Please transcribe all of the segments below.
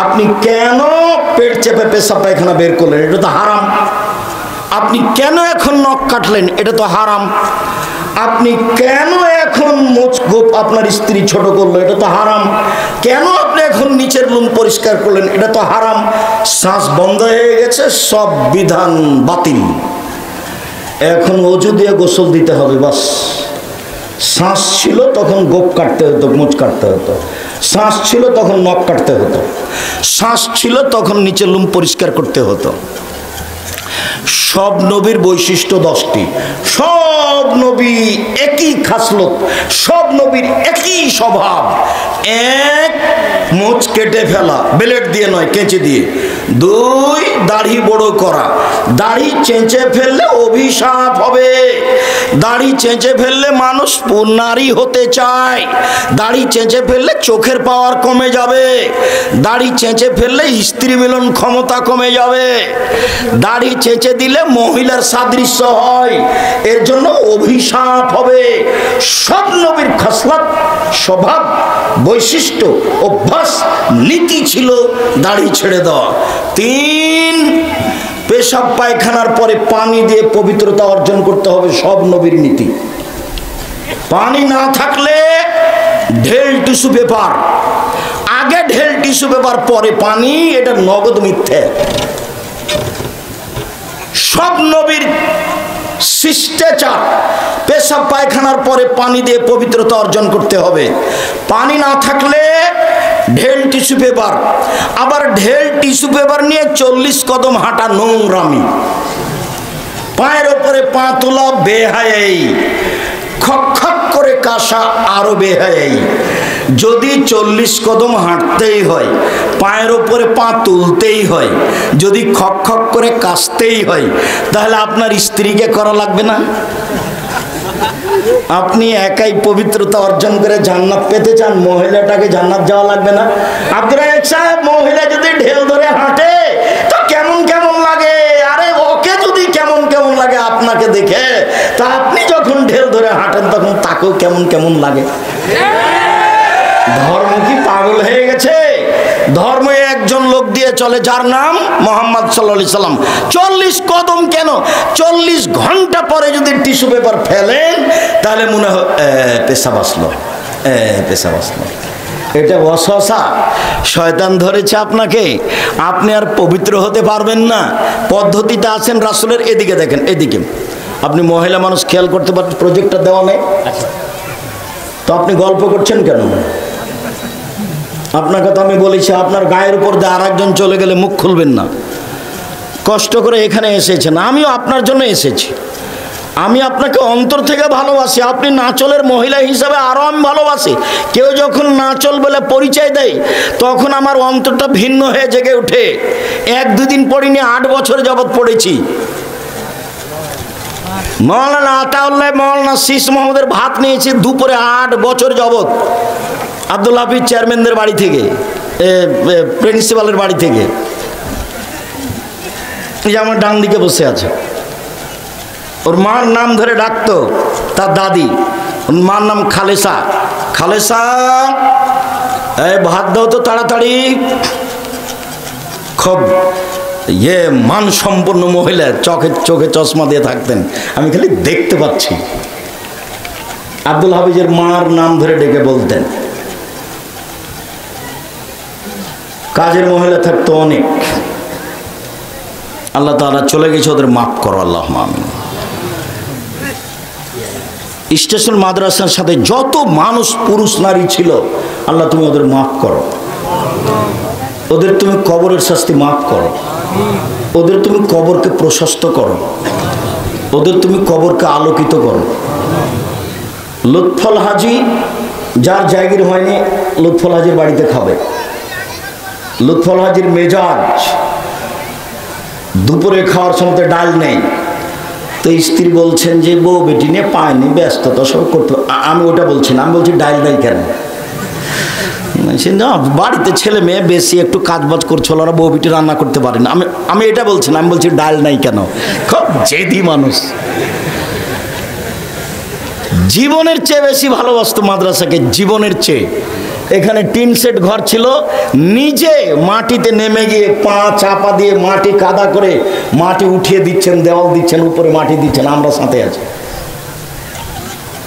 আপনি কেন পেট চেপে পেশাব পায়খানা বের করলেন? এটা তো হারাম। আপনি কেন এখন নখ কাটলেন? এটা তো হারাম। আপনি কেন এখন গোপ আপনার স্ত্রী ছোট করলো? এটা তো হারাম। কেন আপনি এখন নিচের রুম পরিষ্কার করলেন? এটা তো হারাম। শ্বাস বন্ধ হয়ে গেছে, সব বিধান বাতিল। এখন অজু দিয়ে গোসল দিতে হবে, বাস। শ্বাস ছিল তখন গোপ কাটতে হতো, মোচ কাটতে হতো। শ্বাস ছিল তখন নখ কাটতে হতো। শ্বাস ছিল তখন নিচের রুম পরিষ্কার করতে হতো। সব নবীর বৈশিষ্ট্য 10টি। সব নবী একই খাসলত, সব নবীর একই স্বভাব। এক, মোচ কেটে ফেলা, ব্লেড দিয়ে নয়, কেঁচে দিয়ে। 2, দাড়ি বড় করা। দাড়ি চেঁচে ফেললে অভিশাপ হবে। দাড়ি চেঁচে ফেললে মানুষ নারী হতে চায়। দাড়ি চেঁচে ফেললে চোখের পাওয়ার কমে যাবে। দাড়ি চেঁচে ফেললে স্ত্রী মিলন ক্ষমতা কমে যাবে। দাড়ি চেঁচে দিলে মহিলার সাদৃশ্য হয়, এর জন্য অভিশাপ হবে। সব নবীর খাসলাত, স্বভাব, বৈশিষ্ট্য, অভ্যাস, নীতি ছিল দাড়ি ছেড়ে দেওয়া। 3, পেশাব পায়খানার পরে পানি দিয়ে পবিত্রতা অর্জন করতে হবে, সব নবীর নীতি। পানি না থাকলে ঢেল টিস্যু পেপার, আগে ঢেল টিস্যু পেপার পরে পানি, এটা নগদ মিথ্যে। সব নবীর শিষ্টাচার, পেশাব পায়খানার পরে পানি দিয়ে পবিত্রতা অর্জন করতে হবে। পানি না থাকলে ঢেল টিস্যু পেপার। আবার ঢেল টিস্যু পেপার নিয়ে 40 কদম হাঁটা নোংরামি। পায়ের ওপরে পা তোলা বেহায়াই। খক খক করে কাশা আরো বেহায়াই। যদি 40 কদম হাঁটতেই হয়, পায়ের ওপরে পা তুলতেই হয়, যদি খক খক করে কাশতেই হয়, তাহলে আপনার স্ত্রীকে করা লাগবে না? আপনি একাই পবিত্রতা অর্জন করে জান্নাত পেতে চান, মহিলাটাকে জান্নাত যাওয়া লাগবে না? আব্দুর রাজ্জাক সাহেব, মহিলা যদি ঢেল ধরে হাঁটে তো কেমন কেমন লাগে? আরে ওকে যদি কেমন কেমন লাগে আপনাকে দেখে, তা আপনি যখন ঢেল ধরে হাঁটেন তখন তাকেও কেমন কেমন লাগে? ধর্ম কি পাগল হয়ে গেছে? ধর্ম একজন লোক দিয়ে চলে, যার নাম মোহাম্মদ সাল্লাল্লাহু আলাইহি সাল্লাম। 40 কদম কেন, 40 ঘন্টা পরে যদি টিস্যু পেপার ফেলেন তাহলে মনে হয় পেশাব আসলো, পেশাব আসলো। এটা ওয়াসওয়াসা, শয়তান ধরেছে আপনাকে। আপনি আর পবিত্র হতে পারবেন না। পদ্ধতিটা আছেন রাসূলের। এদিকে দেখেন, এদিকে। আপনি মহিলা মানুষ খেয়াল করতে পারেন, প্রজেক্টটা দেওয়া নেই তো আপনি গল্প করছেন কেন? আপনাকে তো আমি বলেছি আপনার গায়ের উপর দিয়ে আর একজন চলে গেলে মুখ খুলবেন না। কষ্ট করে এখানে এসেছেন, আমিও আপনার জন্য এসেছি। আমি আপনাকে অন্তর থেকে ভালোবাসি। আপনি নাচলের মহিলা হিসাবে আরও আমি ভালোবাসি। কেউ যখন নাচল বলে পরিচয় দেয় তখন আমার অন্তরটা ভিন্ন হয়ে জেগে ওঠে। 1-2 দিন পড়িনি, 8 বছর যাবৎ পড়েছি। মৌলানা আতাউল্লাহ, মৌলানা শীষ মোহাম্মদের ভাত নিয়েছি দুপুরে 8 বছর যাবৎ। আব্দুল হাফিজ চেয়ারম্যানদের বাড়ি থেকে, প্রিন্সিপালের বাড়ি থেকে। এই যে আমার ডান দিকে বসে আছে, ওর মার নাম ধরে ডাকতো তার দাদি। ওর মার নাম খালেসা। খালেসা, এই ভাত দাও তো তাড়াতাড়ি। খুব মানসম্পন্ন মহিলা, চোখে চশমা দিয়ে থাকতেন, আমি খালি দেখতে পাচ্ছি। আব্দুল হাফিজের মার নাম ধরে ডেকে বলতেন। কাজের মহিলা থাকতো অনেক। আল্লাহ তাআলা চলে গেছে, ওদের মাফ করো, আল্লাহ আমিন। স্টেশন মাদ্রাসার সাথে যত মানুষ পুরুষ নারী ছিল, আল্লাহ তুমি ওদের মাফ করো। ওদের তুমি কবরের শাস্তি মাফ করো। ওদের তুমি কবরকে প্রশস্ত করো। ওদের তুমি কবরকে আলোকিত করো। লুৎফল হাজি, যার জায়গির হয়নি লুৎফল হাজির বাড়িতে খাবে। লুৎফল হাজির মেজাজ, দুপুরে খাওয়ার সময় ডাল নেই, তো স্ত্রী বলছেন যে বউ বেটি নিয়ে পায়নি, ব্যস্ততা সব করতে। আমি ওটা বলছি না, আমি বলছি ডাল নাই কেন? না, বাড়িতে ছেলে মেয়ে বেশি, একটু কাজ বাজ করছিল, ওরা বউ বেটি রান্না করতে পারে না। আমি এটা বলছি না, আমি বলছি ডাল নাই কেন। খুব জেদি মানুষ। জীবনের চেয়ে বেশি ভালোবাসতো মাদ্রাসাকে, জীবনের চেয়ে। এখানে টিন সেট ঘর ছিল, নিজে মাটিতে নেমে গিয়ে পা চাপা দিয়ে মাটি কাদা করে মাটি উঠিয়ে দিচ্ছেন, দেওয়াল দিচ্ছেন, উপরে মাটি দিচ্ছেন, আমরা সাথে আছি।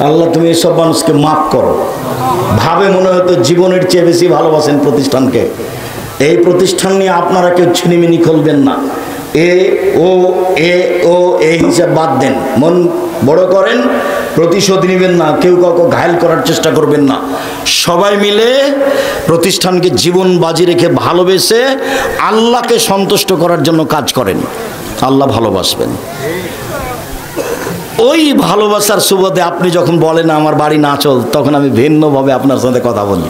আল্লাহ তুমি এসব মানুষকে মাফ করো। ভাবে মনে হয়তো জীবনের চেয়ে বেশি ভালোবাসেন প্রতিষ্ঠানকে। এই প্রতিষ্ঠান নিয়ে আপনারা কেউ ছিনিমিনি খুলবেন না। এ হিসাব বাদ দেন, মন বড় করেন, প্রতিশোধ নেবেন না, কেউ কাউকে ঘায়েল করার চেষ্টা করবেন না। সবাই মিলে প্রতিষ্ঠানকে জীবন বাজি রেখে ভালোবেসে আল্লাহকে সন্তুষ্ট করার জন্য কাজ করেন, আল্লাহ ভালোবাসবেন। ওই ভালোবাসার সুবাদে আপনি যখন বলেন আমার বাড়ি না চল, তখন আমি ভিন্নভাবে আপনার সাথে কথা বলি।